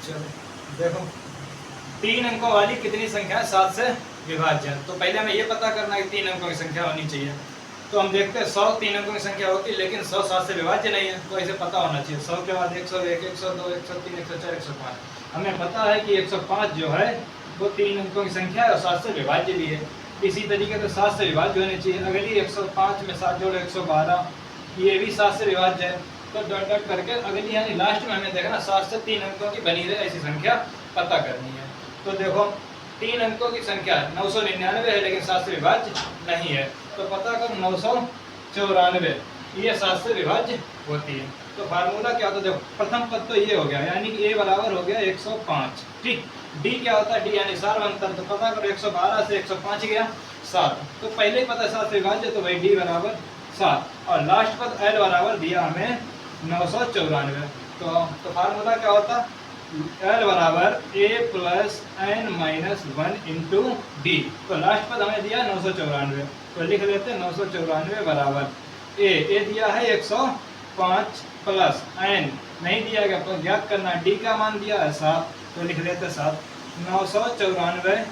चलो देखो, 3 अंकों वाली कितनी संख्या है 7 से विभाज्य। तो पहले हमें ये पता करना है कि 3 अंकों की संख्या होनी चाहिए। तो हम देखते हैं 100 3 अंकों की संख्या होती है, लेकिन 100 7 से विभाज्य नहीं है, तो ऐसे पता होना चाहिए। 100 के बाद 101, 102, 103, 104, 105। हमें पता है कि 105 जो है वो 3 अंकों की संख्या है और 7 से विभाज्य भी है। इसी तरीके से 7 से विभाज्य होनी चाहिए। अगली 105 में 7 जोड़ो 112, ये भी 7 से विभाज्य है। तो डॉट डॉट करके अगली यानी लास्ट में हमें देखना 7 से 3 अंकों की बनी रहे ऐसी संख्या पता करनी है। तो देखो 3 अंकों की संख्या 999 है, लेकिन 7 से विभाज्य नहीं है। तो पता करो 994 ये 7 से विभाज्य होती है। तो फार्मूला क्या होता है, देखो प्रथम पद तो ये हो गया, यानी कि a बराबर हो गया 105। ठीक, d क्या होता है, d यानी सार्वंतर। तो पता करो 112 से 105 गया 7। तो पहले ही पता है 7 से विभाज्य, तो वही d बराबर 7। और लास्ट पद l बराबर दिया हमें 994। तो फार्मूला क्या होता, L बराबर a plus n minus 1 into D. तो लास्ट पद हमें दिया 994, तो लिख लेते हैं 994 बराबर a दिया है 105 प्लस n नहीं दिया गया, तो ज्ञात करना d का मान दिया है 7, तो लिख लेते हैं 7। 994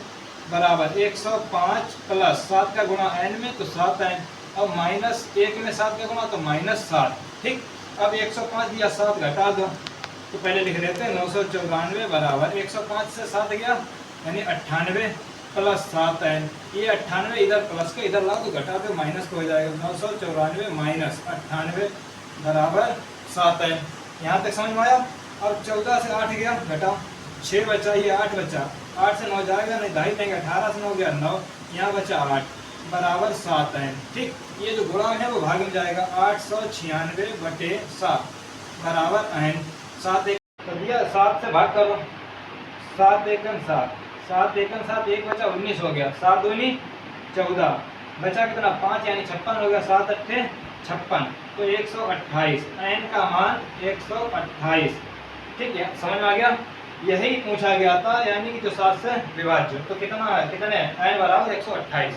बराबर 105 प्लस 7 का गुणा n में तो 7n, और माइनस 1 में 7 का गुणा तो माइनस 7। ठीक, अब 105 दिया 7 घटा दो, तो पहले लिख लेते हैं 994 बराबर 105 से 7 गया यानी 98 प्लस 7n। ये 98 इधर प्लस के इधर लाओ तो घटा दो माइनस को हो जाएगा। 994 माइनस 98 बराबर 7n। यहाँ तक समझ में आया। अब 14 से 8 गया घटाओ, 6 बचा, ये 8 बचा, 8 से 9 जाएगा नहीं, 2.5 देंगे, 18 से 9 गया 9, यहाँ बचा 8 बराबर 7n। ठीक, ये जो गुणा है वो भाग में जाएगा, 896 बटे 7 बराबर n। 7 एक तो दिया, 7 से भाग करो, 7 एकम 7, 7 एकम 7, 1 बचा 19 हो गया, 7 दूनी 14, बचा कितना 5 यानी 56 हो गया, 7 अट्ठे 56, तो 128, n का मान 128। ठीक है, समझ में आ गया। यही पूछा गया था, यानी कि जो 7 से विभाज्य। तो कितना है, कितने n बराबर 128।